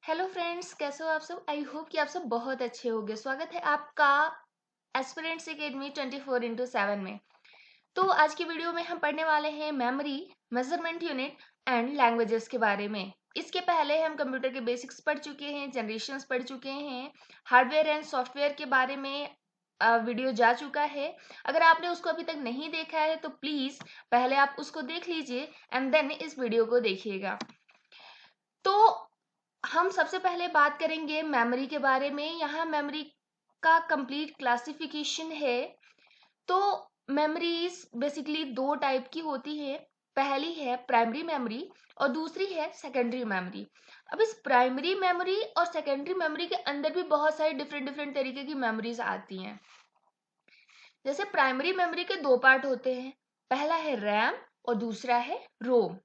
Hello friends, कैसे हो आप सब। आई होप कि आप सब बहुत अच्छे होंगे। स्वागत है आपका एस्पिरेंट्स एकेडमी 24x7 में। तो आज की वीडियो में हम पढ़ने वाले हैं memory, measurement unit and languages के बारे में। इसके पहले हम कंप्यूटर के बेसिक्स पढ़ चुके हैं, जनरेशंस पढ़ चुके हैं, हार्डवेयर एंड सॉफ्टवेयर के बारे में वीडियो जा चुका है। अगर आपने उसको अभी तक नहीं देखा है तो प्लीज पहले आप उसको देख लीजिए एंड देन इस वीडियो को देखिएगा। तो हम सबसे पहले बात करेंगे मेमोरी के बारे में। यहाँ मेमोरी का कंप्लीट क्लासिफिकेशन है। तो मेमोरीज बेसिकली दो टाइप की होती है। पहली है प्राइमरी मेमोरी और दूसरी है सेकेंडरी मेमोरी। अब इस प्राइमरी मेमोरी और सेकेंडरी मेमोरी के अंदर भी बहुत सारी डिफरेंट डिफरेंट तरीके की मेमोरीज आती हैं। जैसे प्राइमरी मेमोरी के दो पार्ट होते हैं, पहला है रैम और दूसरा है रोम।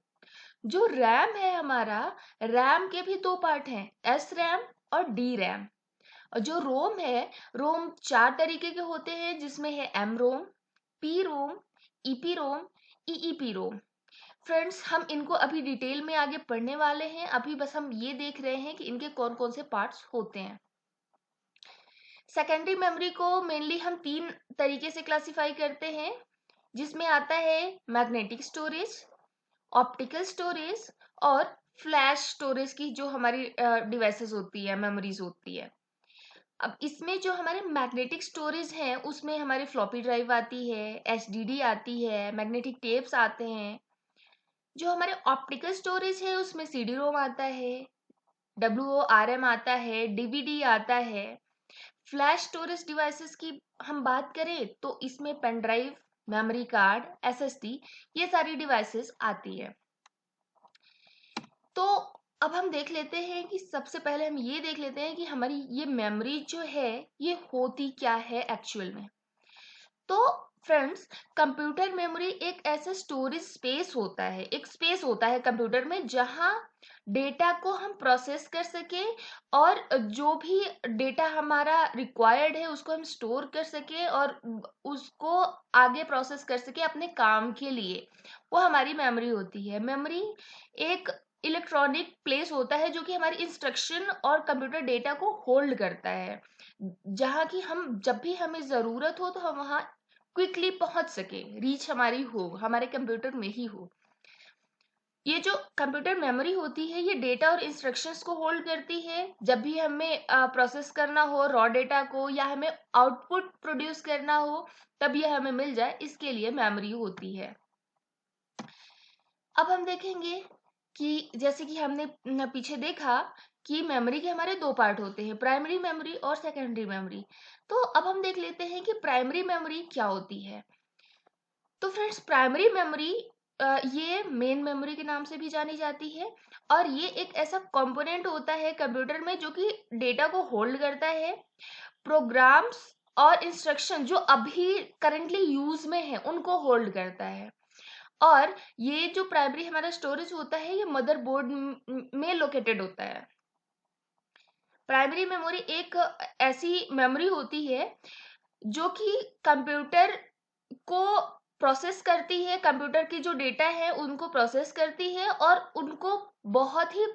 जो रैम है हमारा, रैम के भी दो पार्ट हैं, एस रैम और डी रैम। और जो रोम है, रोम चार तरीके के होते हैं, जिसमें है एम रोम, पी रोम, ईपी रोम, ईईपी रोम। फ्रेंड्स, हम इनको अभी डिटेल में आगे पढ़ने वाले हैं। अभी बस हम ये देख रहे हैं कि इनके कौन कौन से पार्ट्स होते हैं। सेकेंडरी मेमोरी को मेनली हम तीन तरीके से क्लासिफाई करते हैं, जिसमें आता है मैग्नेटिक स्टोरेज, ऑप्टिकल स्टोरेज और फ्लैश स्टोरेज की जो हमारी डिवाइसेस होती है, मेमोरीज होती है। अब इसमें जो हमारे मैग्नेटिक स्टोरेज है उसमें हमारी फ्लॉपी ड्राइव आती है, एचडीडी आती है, मैग्नेटिक टेप्स आते हैं। जो हमारे ऑप्टिकल स्टोरेज है उसमें सीडी रोम आता है, WORM आता है, डीवीडी आता है। फ्लैश स्टोरेज डिवाइसेस की हम बात करें तो इसमें pen drive, memory card, SSD, ये सारी डिवाइसेस आती है। तो अब हम देख लेते हैं कि सबसे पहले हम ये देख लेते हैं कि हमारी ये मेमोरी जो है ये होती क्या है एक्चुअल में। तो फ्रेंड्स, कंप्यूटर मेमोरी एक ऐसा स्टोरेज स्पेस होता है, एक स्पेस होता है कंप्यूटर में जहां डेटा को हम प्रोसेस कर सके और जो भी डेटा हमारा रिक्वायर्ड है उसको हम स्टोर कर सके और उसको आगे प्रोसेस कर सके अपने काम के लिए, वो हमारी मेमोरी होती है। मेमोरी एक इलेक्ट्रॉनिक प्लेस होता है जो कि हमारी इंस्ट्रक्शन और कंप्यूटर डेटा को होल्ड करता है, जहाँ की हम जब भी हमें ज़रूरत हो तो हम वहाँ क्विकली पहुंच सके, रीच हमारी हो, हमारे कंप्यूटर में ही हो। ये जो कंप्यूटर मेमोरी होती है ये डेटा और इंस्ट्रक्शंस को होल्ड करती है। जब भी हमें प्रोसेस करना हो रॉ डेटा को या हमें आउटपुट प्रोड्यूस करना हो तब ये हमें मिल जाए, इसके लिए मेमोरी होती है। अब हम देखेंगे कि जैसे कि हमने पीछे देखा कि मेमोरी के हमारे दो पार्ट होते हैं, प्राइमरी मेमोरी और सेकेंडरी मेमोरी। तो अब हम देख लेते हैं कि प्राइमरी मेमोरी क्या होती है। तो फ्रेंड्स, प्राइमरी मेमोरी ये मेन मेमोरी के नाम से भी जानी जाती है और ये एक ऐसा कंपोनेंट होता है कंप्यूटर में जो कि डेटा को होल्ड करता है, प्रोग्राम्स और इंस्ट्रक्शन जो अभी करंटली यूज में है उनको होल्ड करता है। और ये जो प्राइमरी हमारा स्टोरेज होता है ये मदरबोर्ड में लोकेटेड होता है। प्राइमरी मेमोरी एक ऐसी मेमोरी होती है जो कि कंप्यूटर को प्रोसेस करती है, कंप्यूटर की जो डेटा है उनको प्रोसेस करती है और उनको बहुत ही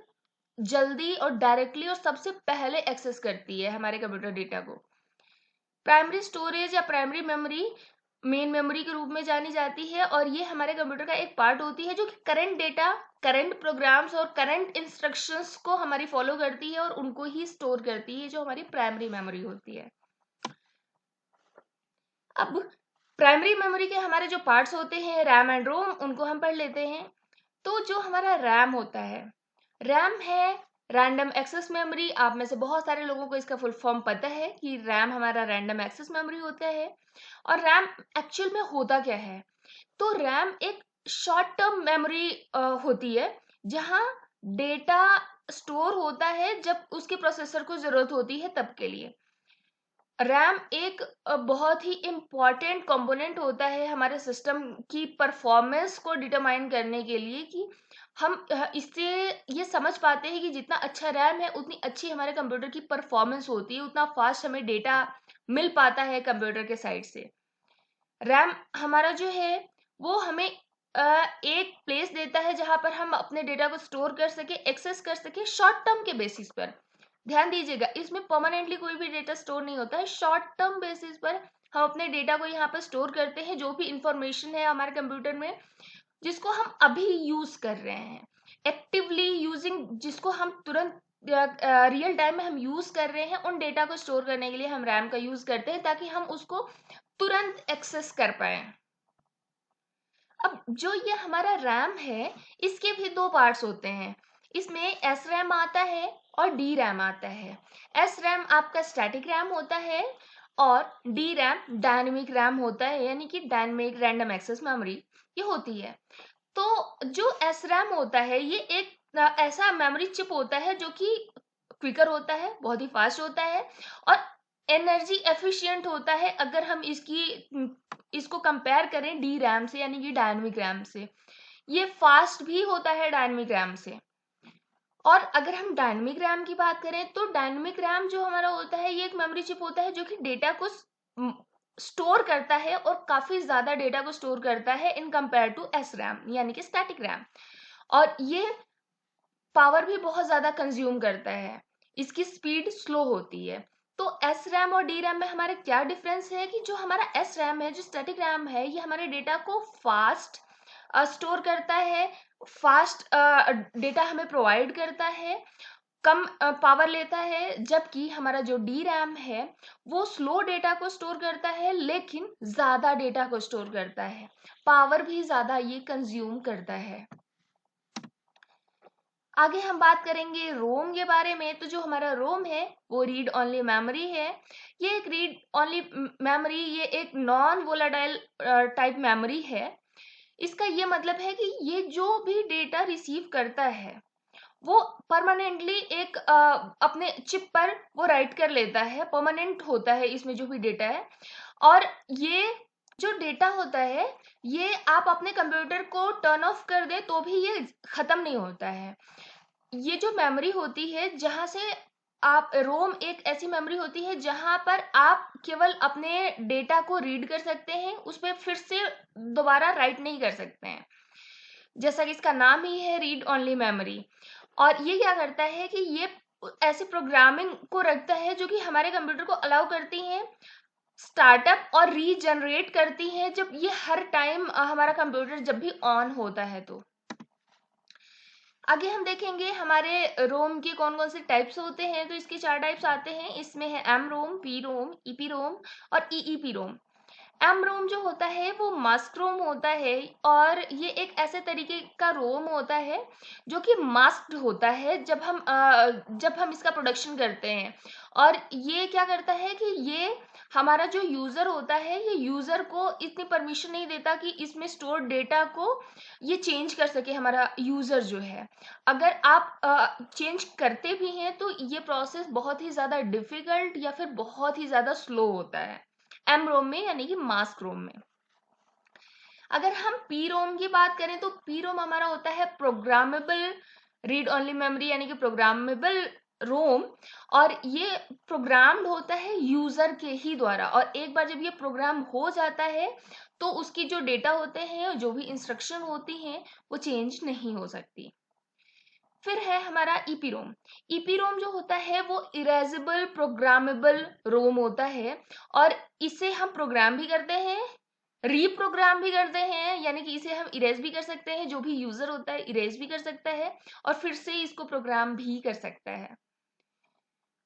जल्दी और डायरेक्टली और सबसे पहले एक्सेस करती है हमारे कंप्यूटर डेटा को। प्राइमरी स्टोरेज या प्राइमरी मेमोरी मेन मेमोरी के रूप में जानी जाती है और ये हमारे कंप्यूटर का एक पार्ट होती है जो कि करंट डेटा, करंट प्रोग्राम्स और करंट इंस्ट्रक्शंस को हमारी फॉलो करती है और उनको ही स्टोर करती है, जो हमारी प्राइमरी मेमोरी होती है। अब प्राइमरी मेमोरी के हमारे जो पार्ट्स होते हैं रैम एंड रोम, उनको हम पढ़ लेते हैं। तो जो हमारा रैम होता है, रैम है रैंडम एक्सेस मेमोरी। आप में से बहुत सारे लोगों को इसका फुल फॉर्म पता है कि रैम हमारा रैंडम एक्सेस मेमोरी होता है। और रैम एक्चुअल में होता क्या है, तो रैम एक शॉर्ट टर्म मेमोरी होती है जहां डेटा स्टोर होता है जब उसके प्रोसेसर को जरूरत होती है तब के लिए। रैम एक बहुत ही इम्पॉर्टेंट कंपोनेंट होता है हमारे सिस्टम की परफॉर्मेंस को डिटरमाइन करने के लिए, कि हम इससे ये समझ पाते हैं कि जितना अच्छा रैम है उतनी अच्छी हमारे कंप्यूटर की परफॉर्मेंस होती है, उतना फास्ट हमें डेटा मिल पाता है कंप्यूटर के साइड से। रैम हमारा जो है वो हमें एक प्लेस देता है जहां पर हम अपने डेटा को स्टोर कर सके, एक्सेस कर सके शॉर्ट टर्म के बेसिस पर। ध्यान दीजिएगा, इसमें परमानेंटली कोई भी डेटा स्टोर नहीं होता है, शॉर्ट टर्म बेसिस पर हम अपने डेटा को यहाँ पर स्टोर करते हैं। जो भी इंफॉर्मेशन है हमारे कंप्यूटर में जिसको हम अभी यूज कर रहे हैं, एक्टिवली यूजिंग, जिसको हम तुरंत रियल टाइम में हम यूज कर रहे हैं, उन डेटा को स्टोर करने के लिए हम रैम का यूज करते हैं ताकि हम उसको तुरंत एक्सेस कर पाए। अब जो ये हमारा रैम है इसके भी दो पार्ट्स होते हैं, इसमें एस रैम आता है और डी रैम आता है। एस रैम आपका स्टैटिक रैम होता है और डी रैम डायनेमिक रैम होता है, यानी कि डायनेमिक रैंडम एक्सेस मेमोरी ये होती है। तो जो एस रैम होता है ये एक ऐसा मेमोरी चिप होता है जो कि क्विकर होता है, बहुत ही फास्ट होता है और एनर्जी एफिशिएंट होता है। अगर हम इसको कंपेयर करें डी रैम से यानी कि डायनेमिक रैम से, ये फास्ट भी होता है डायनेमिक रैम से। और अगर हम डायनेमिक रैम की बात करें तो डायनेमिक रैम जो हमारा होता है ये एक मेमोरी चिप होता है जो कि डेटा को स्टोर करता है और काफी ज्यादा डेटा को स्टोर करता है in compare to S RAM यानी कि स्टैटिक रैम, और ये पावर भी बहुत ज्यादा कंज्यूम करता है, इसकी स्पीड स्लो होती है। तो एस रैम और डी रैम में हमारे क्या डिफरेंस है कि जो हमारा एस रैम है, जो स्टैटिक रैम है, ये हमारे डेटा को फास्ट स्टोर करता है, फास्ट डेटा हमें प्रोवाइड करता है, कम पावर लेता है। जबकि हमारा जो डी रैम है वो स्लो डेटा को स्टोर करता है लेकिन ज्यादा डेटा को स्टोर करता है, पावर भी ज्यादा ये कंज्यूम करता है। आगे हम बात करेंगे रोम के बारे में। तो जो हमारा रोम है वो रीड ओनली मेमोरी है। ये एक रीड ओनली मेमोरी, ये एक नॉन वोलाटाइल टाइप मेमोरी है। इसका ये मतलब है कि ये जो भी डेटा रिसीव करता है वो परमानेंटली एक अपने चिप पर वो राइट कर लेता है, परमानेंट होता है इसमें जो भी डेटा है। और ये जो डेटा होता है ये आप अपने कंप्यूटर को टर्न ऑफ कर दे तो भी ये खत्म नहीं होता है। ये जो मेमोरी होती है जहां से आप, रोम एक ऐसी मेमोरी होती है जहां पर आप केवल अपने डेटा को रीड कर सकते हैं, उस पर फिर से दोबारा राइट नहीं कर सकते हैं, जैसा कि इसका नाम ही है रीड ओनली मेमोरी। और ये क्या करता है कि ये ऐसे प्रोग्रामिंग को रखता है जो कि हमारे कंप्यूटर को अलाउ करती हैं स्टार्टअप और रीजनरेट करती हैं जब ये हर टाइम हमारा कंप्यूटर जब भी ऑन होता है। तो आगे हम देखेंगे हमारे रोम के कौन कौन से टाइप्स होते हैं। तो इसके 4 टाइप्स आते हैं, इसमें है एम रोम, पी रोम, ईपी रोम और ईईपी रोम। एम रोम जो होता है वो मास्क रोम होता है और ये एक ऐसे तरीके का रोम होता है जो कि मास्क्ड होता है जब हम इसका प्रोडक्शन करते हैं। और ये क्या करता है कि ये हमारा जो यूजर होता है ये यूजर को इतनी परमिशन नहीं देता कि इसमें स्टोर डेटा को ये चेंज कर सके हमारा यूजर जो है। अगर आप चेंज करते भी हैं तो ये प्रोसेस बहुत ही ज्यादा डिफिकल्ट या फिर बहुत ही ज्यादा स्लो होता है एम रोम में यानी कि मास्क रोम में। अगर हम पी रोम की बात करें तो पी रोम हमारा होता है प्रोग्रामेबल रीड ओनली मेमोरी यानी कि प्रोग्रामेबल रोम, और ये प्रोग्राम्ड होता है यूजर के ही द्वारा। और एक बार जब ये प्रोग्राम हो जाता है तो उसकी जो डेटा होते हैं, जो भी इंस्ट्रक्शन होती हैं, वो चेंज नहीं हो सकती। फिर है हमारा ईपी रोम। ईपी रोम जो होता है वो इरेजेबल प्रोग्रामेबल रोम होता है और इसे हम प्रोग्राम भी करते हैं, रीप्रोग्राम भी करते हैं, यानी कि इसे हम इरेज भी कर सकते हैं, जो भी यूजर होता है इरेज भी कर सकता है और फिर से इसको प्रोग्राम भी कर सकता है।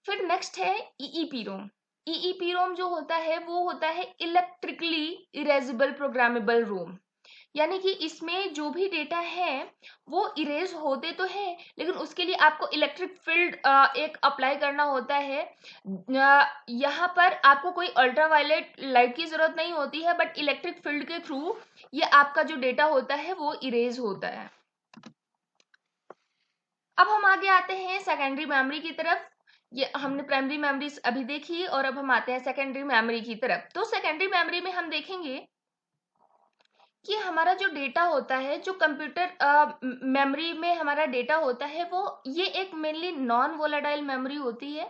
फिर नेक्स्ट है ईईपी रोम। ईईपी रोम जो होता है वो होता है इलेक्ट्रिकली इरेजेबल प्रोग्रामेबल रोम, यानी कि इसमें जो भी डेटा है वो इरेज होते तो है लेकिन उसके लिए आपको इलेक्ट्रिक फील्ड एक अप्लाई करना होता है। यहाँ पर आपको कोई अल्ट्रावायलेट लाइट की जरूरत नहीं होती है, बट इलेक्ट्रिक फील्ड के थ्रू ये आपका जो डेटा होता है वो इरेज होता है। अब हम आगे आते हैं सेकेंडरी मेमोरी की तरफ। ये हमने प्राइमरी मेमोरी अभी देखी और अब हम आते हैं सेकेंडरी मेमोरी की तरफ। तो सेकेंडरी मेमोरी में हम देखेंगे कि हमारा जो डेटा होता है, जो कंप्यूटर मेमोरी में हमारा डेटा होता है, वो ये एक मेनली नॉन वोलाटाइल मेमोरी होती है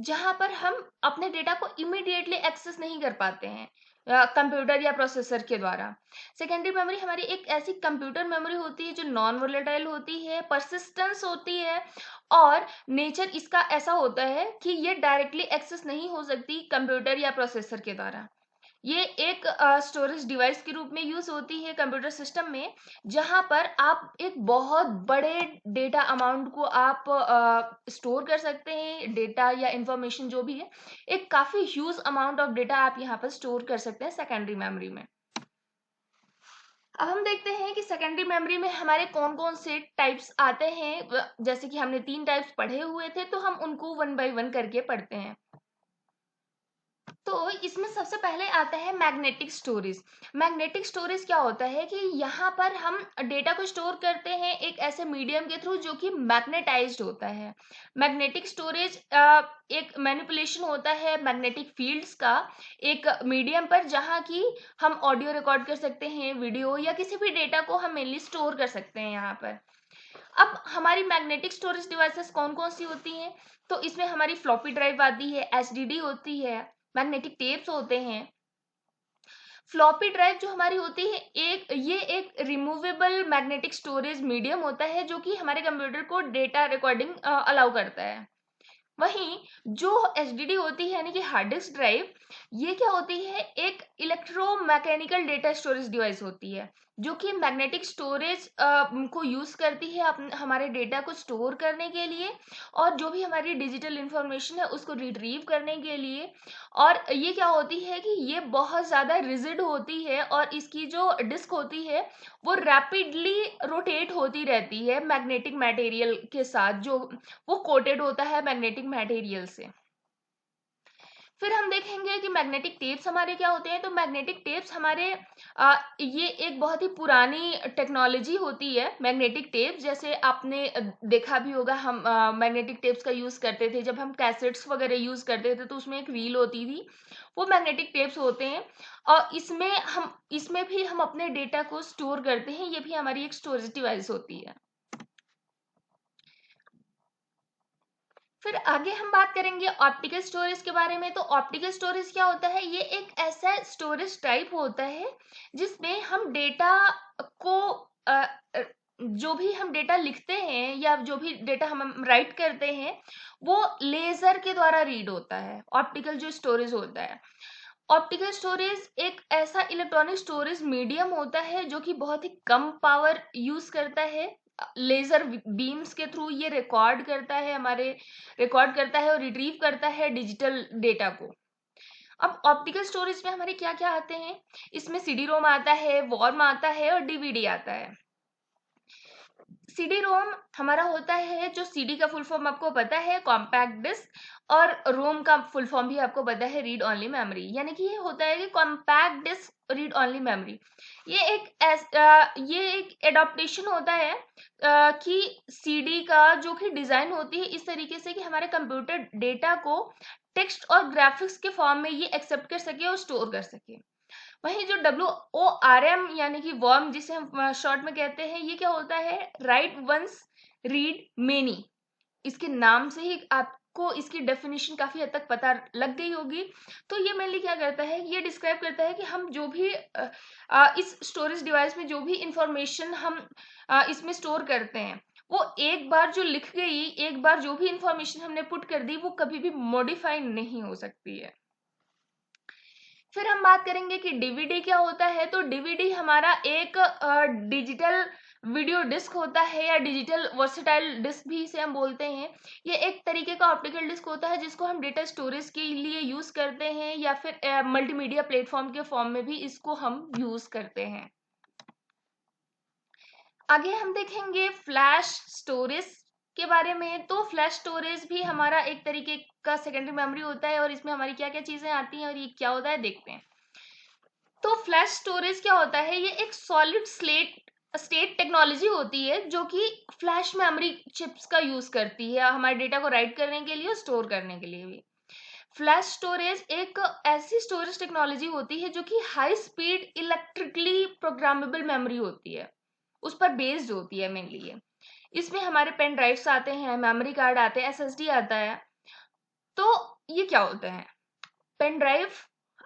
जहां पर हम अपने डेटा को इमीडिएटली एक्सेस नहीं कर पाते हैं। कंप्यूटर या प्रोसेसर के द्वारा। सेकेंडरी मेमोरी हमारी एक ऐसी कंप्यूटर मेमोरी होती है जो नॉन वोलेटाइल होती है, पर्सिस्टेंस होती है, और नेचर इसका ऐसा होता है कि ये डायरेक्टली एक्सेस नहीं हो सकती कंप्यूटर या प्रोसेसर के द्वारा। ये एक स्टोरेज डिवाइस के रूप में यूज होती है कंप्यूटर सिस्टम में, जहां पर आप एक बहुत बड़े डेटा अमाउंट को आप स्टोर कर सकते हैं। डेटा या इंफॉर्मेशन जो भी है, एक काफी ह्यूज अमाउंट ऑफ डेटा आप यहाँ पर स्टोर कर सकते हैं सेकेंडरी मेमोरी में। अब हम देखते हैं कि सेकेंडरी मेमोरी में हमारे कौन कौन से टाइप्स आते हैं। जैसे कि हमने 3 टाइप्स पढ़े हुए थे, तो हम उनको वन बाय वन करके पढ़ते हैं। तो इसमें सबसे पहले आता है मैग्नेटिक स्टोरेज। मैग्नेटिक स्टोरेज क्या होता है कि यहाँ पर हम डेटा को स्टोर करते हैं एक ऐसे मीडियम के थ्रू जो कि मैग्नेटाइज्ड होता है। मैग्नेटिक स्टोरेज एक मैनिपुलेशन होता है मैग्नेटिक फील्ड्स का एक मीडियम पर, जहाँ की हम ऑडियो रिकॉर्ड कर सकते हैं, वीडियो या किसी भी डेटा को हम मेनली स्टोर कर सकते हैं यहाँ पर। अब हमारी मैग्नेटिक स्टोरेज डिवाइसेस कौन कौन सी होती हैं? तो इसमें हमारी फ्लॉपी ड्राइव आती है, एचडीडी होती है, मैग्नेटिक टेप्स होते हैं। फ्लॉपी ड्राइव जो हमारी होती है, ये एक रिमूवेबल मैग्नेटिक स्टोरेज मीडियम होता है जो कि हमारे कंप्यूटर को डेटा रिकॉर्डिंग अलाउ करता है। वहीं जो एचडीडी होती है यानी कि हार्ड डिस्क ड्राइव, ये क्या होती है, एक इलेक्ट्रोमैकेनिकल डेटा स्टोरेज डिवाइस होती है जो कि मैग्नेटिक स्टोरेज को यूज करती है हमारे डेटा को स्टोर करने के लिए, और जो भी हमारी डिजिटल इंफॉर्मेशन है उसको रिट्रीव करने के लिए। और ये क्या होती है कि ये बहुत ज्यादा रिजिड होती है, और इसकी जो डिस्क होती है वो रैपिडली रोटेट होती रहती है मैग्नेटिक मटेरियल के साथ, जो वो कोटेड होता है मैग्नेटिक मटेरियल से। फिर हम देखेंगे कि मैग्नेटिक टेप्स हमारे क्या होते हैं। तो मैग्नेटिक टेप्स हमारे ये एक बहुत ही पुरानी टेक्नोलॉजी होती है। मैग्नेटिक टेप्स, जैसे आपने देखा भी होगा, हम मैग्नेटिक टेप्स का यूज करते थे जब हम कैसेट्स वगैरह यूज करते थे, तो उसमें एक रील होती थी, वो मैग्नेटिक टेप्स होते हैं। और इसमें भी हम अपने डेटा को स्टोर करते हैं, ये भी हमारी एक स्टोरेज डिवाइस होती है। फिर आगे हम बात करेंगे ऑप्टिकल स्टोरेज के बारे में। तो ऑप्टिकल स्टोरेज क्या होता है, ये एक ऐसा स्टोरेज टाइप होता है जिसमें हम डेटा को जो भी हम डेटा लिखते हैं या जो भी डेटा हम राइट करते हैं, वो लेजर के द्वारा रीड होता है। ऑप्टिकल जो स्टोरेज होता है, ऑप्टिकल स्टोरेज एक ऐसा इलेक्ट्रॉनिक स्टोरेज मीडियम होता है जो कि बहुत ही कम पावर यूज करता है। लेजर बीम्स के थ्रू ये रिकॉर्ड करता है और रिट्रीव करता है डिजिटल डेटा को। अब ऑप्टिकल स्टोरेज में हमारे क्या क्या आते हैं, इसमें सीडी रोम आता है, वॉर्म आता है और डीवीडी आता है। सीडी रोम हमारा होता है, जो सीडी का फुल फॉर्म आपको पता है, कॉम्पैक्ट डिस्क, और रोम का फुल फॉर्म भी आपको पता है, रीड ओनली मेमोरी। यानी कि ये होता है कि compact disc read only memory. ये एक एडॉप्टेशन होता है कि सीडी का जो कि डिजाइन होती है इस तरीके से कि हमारे कंप्यूटर डेटा को टेक्स्ट और ग्राफिक्स के फॉर्म में ये एक्सेप्ट कर सके और स्टोर कर सके। वहीं जो WORM यानी कि वर्म, जिसे हम शॉर्ट में कहते हैं, ये क्या होता है, राइट वंस रीड मेनी। इसके नाम से ही आपको इसकी डेफिनेशन काफी हद तक पता लग गई होगी। तो ये मेनली क्या करता है, ये डिस्क्राइब करता है कि हम जो भी इस स्टोरेज डिवाइस में जो भी इंफॉर्मेशन हम इसमें स्टोर करते हैं, वो एक बार जो लिख गई, एक बार जो भी इंफॉर्मेशन हमने पुट कर दी, वो कभी भी मॉडिफाई नहीं हो सकती है। फिर हम बात करेंगे कि डीवीडी क्या होता है। तो डीवीडी हमारा एक डिजिटल वीडियो डिस्क होता है, या डिजिटल वर्सेटाइल डिस्क भी इसे हम बोलते हैं। ये एक तरीके का ऑप्टिकल डिस्क होता है जिसको हम डेटा स्टोरेज के लिए यूज करते हैं, या फिर मल्टीमीडिया प्लेटफॉर्म के फॉर्म में भी इसको हम यूज करते हैं। आगे हम देखेंगे फ्लैश स्टोरेज के बारे में। तो फ्लैश स्टोरेज भी हमारा एक तरीके का सेकेंडरी मेमोरी होता है, और इसमें हमारी क्या क्या चीजें आती हैं और ये क्या होता है, देखते हैं। तो फ्लैश स्टोरेज क्या होता है, ये एक सॉलिड स्टेट टेक्नोलॉजी होती है जो कि फ्लैश मेमोरी चिप्स का यूज करती है हमारे डेटा को राइट करने के लिए और स्टोर करने के लिए भी। फ्लैश स्टोरेज एक ऐसी स्टोरेज टेक्नोलॉजी होती है जो कि high speed electrically programmable memory होती है, उस पर बेस्ड होती है मेनली ये। इसमें हमारे पेन ड्राइव्स आते हैं, मेमोरी कार्ड आते हैं, SSD आता है। तो ये क्या होता है, पेन ड्राइव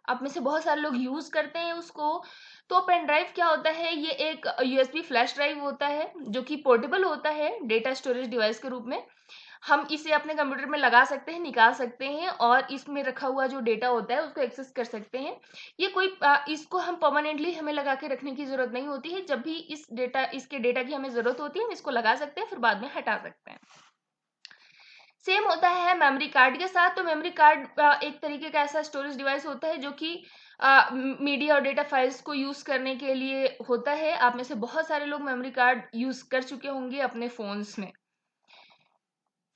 आप में से बहुत सारे लोग यूज करते हैं उसको। तो पेन ड्राइव क्या होता है, ये एक यूएसबी फ्लैश ड्राइव होता है जो कि पोर्टेबल होता है डेटा स्टोरेज डिवाइस के रूप में। हम इसे अपने कंप्यूटर में लगा सकते हैं, निकाल सकते हैं और इसमें रखा हुआ जो डेटा होता है उसको एक्सेस कर सकते हैं। ये कोई इसको हम परमानेंटली हमें लगा के रखने की जरूरत नहीं होती है। जब भी इसके डेटा की हमें जरूरत होती है हम इसको लगा सकते हैं, फिर बाद में हटा सकते हैं। सेम होता है मेमोरी कार्ड के साथ। तो मेमोरी कार्ड एक तरीके का ऐसा स्टोरेज डिवाइस होता है जो कि मीडिया और डेटा फाइल्स को यूज करने के लिए होता है। आप में से बहुत सारे लोग मेमोरी कार्ड यूज कर चुके होंगे अपने फोन्स में।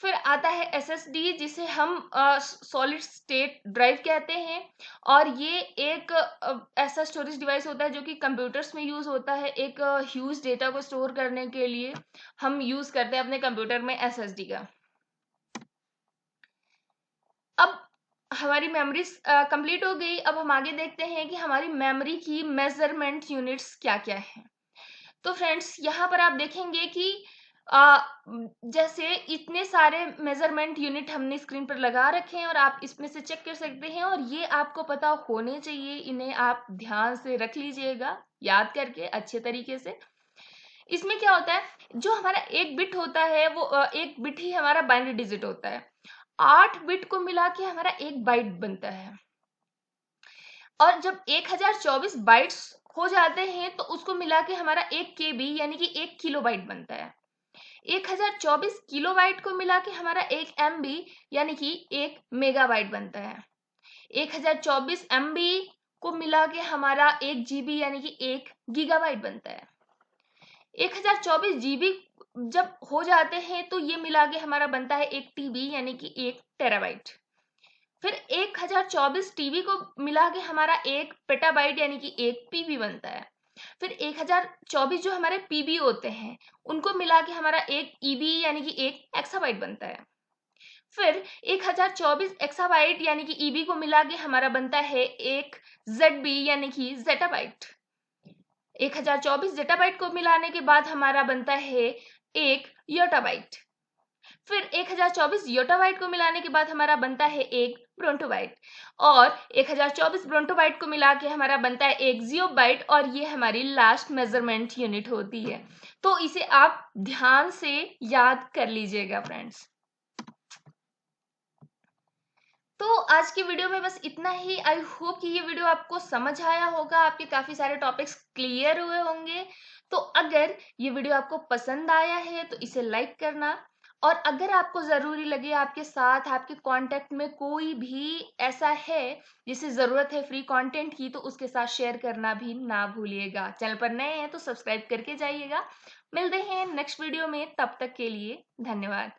फिर आता है एसएसडी, जिसे हम सॉलिड स्टेट ड्राइव कहते हैं। और ये एक ऐसा स्टोरेज डिवाइस होता है जो कि कंप्यूटर्स में यूज होता है। एक ह्यूज डेटा को स्टोर करने के लिए हम यूज करते हैं अपने कंप्यूटर में एसएसडी का। अब हमारी मेमोरी कंप्लीट हो गई। अब हम आगे देखते हैं कि हमारी मेमोरी की मेजरमेंट यूनिट्स क्या क्या हैं। तो फ्रेंड्स यहाँ पर आप देखेंगे कि जैसे इतने सारे मेजरमेंट यूनिट हमने स्क्रीन पर लगा रखे हैं और आप इसमें से चेक कर सकते हैं और ये आपको पता होने चाहिए। इन्हें आप ध्यान से रख लीजिएगा याद करके अच्छे तरीके से। इसमें क्या होता है, जो हमारा एक बिट होता है वो एक बिट ही हमारा बाइनरी डिजिट होता है। 8 बिट को मिला के हमारा एक बाइट बनता है। और जब 1024 बाइट्स हो जाते हैं तो उसको मिला के हमारा 1 KB यानी कि 1 किलोबाइट बनता है। 1024 किलोबाइट को मिला के हमारा 1 MB यानी कि 1 मेगाबाइट बनता है। 1024 MB को मिला के हमारा 1 GB यानी कि 1 गीगाबाइट बनता है। 1024 GB जब हो जाते हैं तो ये मिला के हमारा बनता है 1 TB यानी कि 1 टेराबाइट। फिर 1024 TB को मिला के हमारा 1 पेटाबाइट यानी कि 1 PB बनता है। फिर 1024 जो हमारे PB होते हैं उनको मिला के हमारा 1 EB यानी कि 1 एक्साबाइट बनता है। फिर 1024 एक्साबाइट यानी कि EB को मिला के हमारा बनता है 1 ZB यानी कि जेटाबाइट। 1024 जेटाबाइट को मिलाने के बाद हमारा बनता है 1 योटाबाइट। फिर 1024 योटाबाइट को मिलाने के बाद हमारा बनता है 1 ब्रोंटोबाइट। और 1024 ब्रोंटोबाइट को मिला के हमारा बनता है 1 जियोबाइट। और ये हमारी लास्ट मेजरमेंट यूनिट होती है। तो इसे आप ध्यान से याद कर लीजिएगा फ्रेंड्स। तो आज की वीडियो में बस इतना ही। आई होप कि ये वीडियो आपको समझ आया होगा, आपके काफी सारे टॉपिक्स क्लियर हुए होंगे। तो अगर ये वीडियो आपको पसंद आया है तो इसे लाइक करना, और अगर आपको जरूरी लगे आपके साथ आपके कांटेक्ट में कोई भी ऐसा है जिसे जरूरत है फ्री कंटेंट की, तो उसके साथ शेयर करना भी ना भूलिएगा। चैनल पर नए हैं तो सब्सक्राइब करके जाइएगा। मिलते हैं नेक्स्ट वीडियो में, तब तक के लिए धन्यवाद।